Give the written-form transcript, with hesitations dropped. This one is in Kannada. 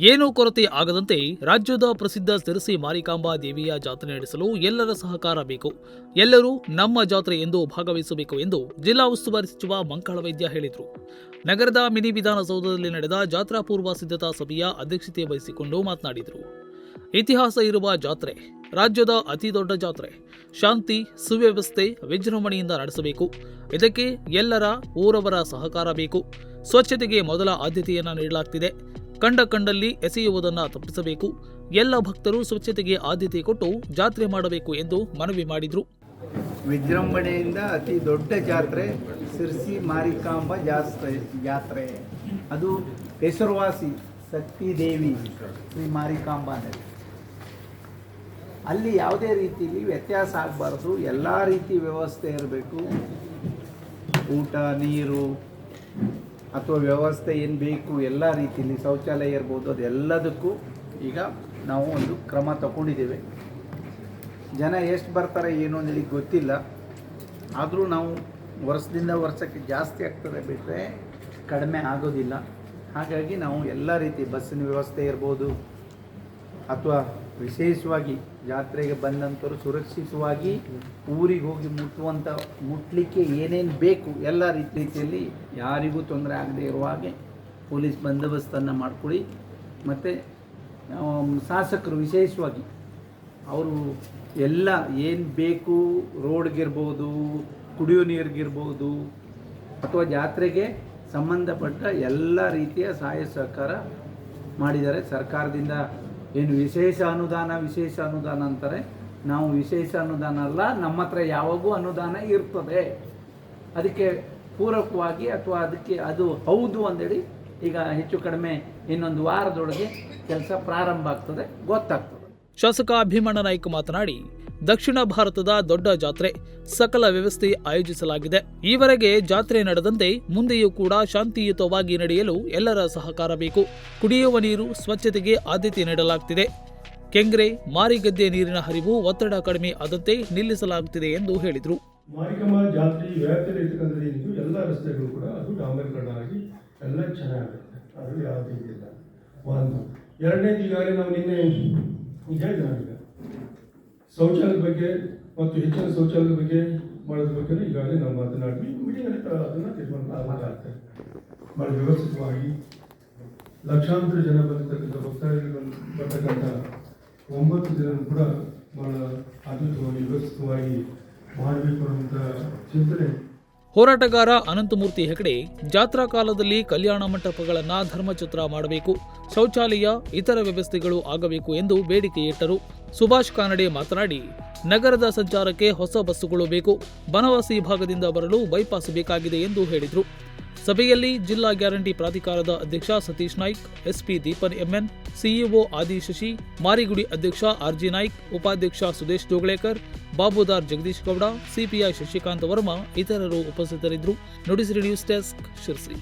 ಏನೂ ಕೊರತೆ ಆಗದಂತೆ ರಾಜ್ಯದ ಪ್ರಸಿದ್ಧ ಸಿರಸಿ ಮಾರಿಕಾಂಬಾ ದೇವಿಯ ಜಾತ್ರೆ ನಡೆಸಲು ಎಲ್ಲರ ಸಹಕಾರ ಬೇಕು. ಎಲ್ಲರೂ ನಮ್ಮ ಜಾತ್ರೆ ಎಂದು ಭಾಗವಹಿಸಬೇಕು ಎಂದು ಜಿಲ್ಲಾ ಉಸ್ತುವಾರಿ ಸಚಿವ ಮಂಕಾಳ ವೈದ್ಯ ಹೇಳಿದರು. ನಗರದ ಮಿನಿ ವಿಧಾನಸೌಧದಲ್ಲಿ ನಡೆದ ಜಾತ್ರಾ ಪೂರ್ವ ಸಿದ್ಧತಾ ಸಭೆಯ ಅಧ್ಯಕ್ಷತೆ ವಹಿಸಿಕೊಂಡು ಮಾತನಾಡಿದರು. ಇತಿಹಾಸ ಇರುವ ಜಾತ್ರೆ, ರಾಜ್ಯದ ಅತಿದೊಡ್ಡ ಜಾತ್ರೆ, ಶಾಂತಿ ಸುವ್ಯವಸ್ಥೆ ವಿಜೃಂಭಣೆಯಿಂದ ನಡೆಸಬೇಕು. ಇದಕ್ಕೆ ಎಲ್ಲರ ಊರವರ ಸಹಕಾರ ಬೇಕು. ಸ್ವಚ್ಛತೆಗೆ ಮೊದಲ ಆದ್ಯತೆಯನ್ನು ನೀಡಲಾಗುತ್ತಿದೆ. ಕಂಡಲ್ಲಿ ಎಸೆಯುವುದನ್ನು ತಪ್ಪಿಸಬೇಕು. ಎಲ್ಲ ಭಕ್ತರು ಸ್ವಚ್ಛತೆಗೆ ಆದ್ಯತೆ ಕೊಟ್ಟು ಜಾತ್ರೆ ಮಾಡಬೇಕು ಎಂದು ಮನವಿ ಮಾಡಿದರು. ವಿಜೃಂಭಣೆಯಿಂದ ಅತಿ ದೊಡ್ಡ ಜಾತ್ರೆ ಸಿರಸಿ ಮಾರಿಕಾಂಬಾ ಜಾತ್ರೆ. ಅದು ಹೆಸರುವಾಸಿ ಶಕ್ತಿ ದೇವಿ ಶ್ರೀ ಮಾರಿಕಾಂಬಾ. ಅಲ್ಲಿ ಯಾವುದೇ ರೀತಿಯಲ್ಲಿ ವ್ಯತ್ಯಾಸ ಆಗಬಾರ್ದು. ಎಲ್ಲ ರೀತಿ ವ್ಯವಸ್ಥೆ ಇರಬೇಕು. ಊಟ, ನೀರು ಅಥವಾ ವ್ಯವಸ್ಥೆ ಏನು ಬೇಕು ಎಲ್ಲ ರೀತಿಯಲ್ಲಿ, ಶೌಚಾಲಯ ಇರ್ಬೋದು, ಅದೆಲ್ಲದಕ್ಕೂ ಈಗ ನಾವು ಒಂದು ಕ್ರಮ ತಗೊಂಡಿದ್ದೇವೆ. ಜನ ಎಷ್ಟು ಬರ್ತಾರೆ ಏನು ಅಂತೇಳಿ ಗೊತ್ತಿಲ್ಲ. ಆದರೂ ನಾವು ವರ್ಷದಿಂದ ವರ್ಷಕ್ಕೆ ಜಾಸ್ತಿ ಆಗ್ತದೆ ಬಿಟ್ಟರೆ ಕಡಿಮೆ ಆಗೋದಿಲ್ಲ. ಹಾಗಾಗಿ ನಾವು ಎಲ್ಲ ರೀತಿ ಬಸ್ಸಿನ ವ್ಯವಸ್ಥೆ ಇರ್ಬೋದು ಅಥವಾ ವಿಶೇಷವಾಗಿ ಜಾತ್ರೆಗೆ ಬಂದಂಥವ್ರು ಸುರಕ್ಷಿತವಾಗಿ ಊರಿಗೆ ಹೋಗಿ ಮುಟ್ಟಲಿಕ್ಕೆ ಏನೇನು ಬೇಕು ಎಲ್ಲ ರೀತಿಯಲ್ಲಿ ಯಾರಿಗೂ ತೊಂದರೆ ಆಗದೆ ಇರುವ ಹಾಗೆ ಪೊಲೀಸ್ ಬಂದೋಬಸ್ತನ್ನು ಮಾಡಿಕೊಡಿ. ಮತ್ತು ಶಾಸಕರು ವಿಶೇಷವಾಗಿ ಅವರು ಎಲ್ಲ ಏನು ಬೇಕು, ರೋಡ್ಗಿರ್ಬೋದು, ಕುಡಿಯೋ ನೀರಿಗಿರ್ಬೋದು ಅಥವಾ ಜಾತ್ರೆಗೆ ಸಂಬಂಧಪಟ್ಟ ಎಲ್ಲ ರೀತಿಯ ಸಹಾಯ ಸಹಕಾರ ಮಾಡಿದ್ದಾರೆ. ಸರ್ಕಾರದಿಂದ ಏನು ವಿಶೇಷ ಅನುದಾನ ಅಂತಾರೆ. ನಾವು ವಿಶೇಷ ಅನುದಾನ ಅಲ್ಲ, ನಮ್ಮ ಹತ್ರ ಯಾವಾಗೂ ಅನುದಾನ ಇರ್ತದೆ. ಅದಕ್ಕೆ ಪೂರಕವಾಗಿ ಅಥವಾ ಅದಕ್ಕೆ ಅದು ಹೌದು ಅಂದೇಳಿ ಈಗ ಹೆಚ್ಚು ಕಡಿಮೆ ಇನ್ನೊಂದು ವಾರದೊಳಗೆ ಕೆಲಸ ಪ್ರಾರಂಭ ಆಗ್ತದೆ, ಗೊತ್ತಾಗ್ತದೆ. ಶಾಸಕ ಭೀಮಣ್ಣ ನಾಯ್ಕ ಮಾತನಾಡಿ, ದಕ್ಷಿಣ ಭಾರತದ ದೊಡ್ಡ ಜಾತ್ರೆ, ಸಕಲ ವ್ಯವಸ್ಥೆ ಆಯೋಜಿಸಲಾಗಿದೆ. ಈವರೆಗೆ ಜಾತ್ರೆ ನಡೆದಂತೆ ಮುಂದೆಯೂ ಕೂಡ ಶಾಂತಿಯುತವಾಗಿ ನಡೆಯಲು ಎಲ್ಲರ ಸಹಕಾರ ಬೇಕು. ಕುಡಿಯುವ ನೀರು, ಸ್ವಚ್ಛತೆಗೆ ಆದ್ಯತೆ ನೀಡಲಾಗುತ್ತಿದೆ. ಕೆಂಗ್ರೆ, ಮಾರಿಗದ್ದೆ ನೀರಿನ ಹರಿವು ಒತ್ತಡ ಕಡಿಮೆ ಆದಂತೆ ನಿಲ್ಲಿಸಲಾಗುತ್ತಿದೆ ಎಂದು ಹೇಳಿದರು. ಮಾರಿಕಮ್ಮ ಜಾತ್ರೆ ವ್ಯಾಪ್ತಿಯಲ್ಲಿ ಇರ್ತಕ್ಕಂಥ ಎಲ್ಲ ರಸ್ತೆಗಳು ಕೂಡ ಅದು ಡಾಂಬರೀಕರಣ ಆಗಿ ಎಲ್ಲ ಚೆನ್ನಾಗುತ್ತೆ. ಅದು ಯಾವುದೂ ಇಲ್ಲ. ಒಂದು ಎರಡನೇದು, ಈಗಾಗಲೇ ನಾವು ನಿನ್ನೆ ಹೇಳಿದ ಶೌಚಾಲಯದ ಬಗ್ಗೆ ಮತ್ತು ಹೆಚ್ಚಿನ ಶೌಚಾಲಯದ ಬಗ್ಗೆ ಮಾಡೋದ್ರ ಬಗ್ಗೆ ಈಗಾಗಲೇ ನಾವು ಮಾತನಾಡಿದ್ವಿ. ಮೀಟಿಂಗಲ್ಲಿ ಅದನ್ನು ತೀರ್ಮಾನ ಆಗಲಾಗ್ತದೆ. ಭಾಳ ವ್ಯವಸ್ಥಿತವಾಗಿ ಲಕ್ಷಾಂತರ ಜನ ಬಂದಿರತಕ್ಕಂಥ ಭಕ್ತಾದಿಗಳು ಬರ್ತಕ್ಕಂಥ 9 ದಿನ ಕೂಡ ಭಾಳ ಅದ್ಭುತವಾಗಿ ವ್ಯವಸ್ಥಿತವಾಗಿ ಮಾಡಬೇಕು ಅನ್ನುವಂಥ ಚಿಂತನೆ. ಹೋರಾಟಗಾರ ಅನಂತಮೂರ್ತಿ ಹೆಗಡೆ, ಜಾತ್ರಾ ಕಾಲದಲ್ಲಿ ಕಲ್ಯಾಣ ಮಂಟಪಗಳನ್ನು ಧರ್ಮಛತ್ರ ಮಾಡಬೇಕು, ಶೌಚಾಲಯ, ಇತರ ವ್ಯವಸ್ಥೆಗಳು ಆಗಬೇಕು ಎಂದು ಬೇಡಿಕೆ ಇಟ್ಟರು. ಸುಭಾಷ್ ಕಾನಡೆ ಮಾತನಾಡಿ, ನಗರದ ಸಂಚಾರಕ್ಕೆ ಹೊಸ ಬಸ್ಸುಗಳು ಬೇಕು. ಬನವಾಸಿ ಭಾಗದಿಂದ ಬರಲು ಬೈಪಾಸ್ ಬೇಕಾಗಿದೆ ಎಂದು ಹೇಳಿದರು. ಸಭೆಯಲ್ಲಿ ಜಿಲ್ಲಾ ಗ್ಯಾರಂಟಿ ಪ್ರಾಧಿಕಾರದ ಅಧ್ಯಕ್ಷ Satish Naik, SP Deepan MN, CEO Adi Shashi, Marigudi ಅಧ್ಯಕ್ಷ ಆರ್ಜಿ ನಾಯ್ಕ್, ಉಪಾಧ್ಯಕ್ಷ ಸುದೇಶ್ ಜೋಗಳೇಕರ್, ಬಾಬುದಾರ್ ಜಗದೀಶ್ ಗೌಡ, ಸಿಪಿಐ ಶಶಿಕಾಂತ್ ವರ್ಮಾ ಇತರರು ಉಪಸ್ಥಿತರಿದ್ದರು. Nudisiri news desk, Sirsi.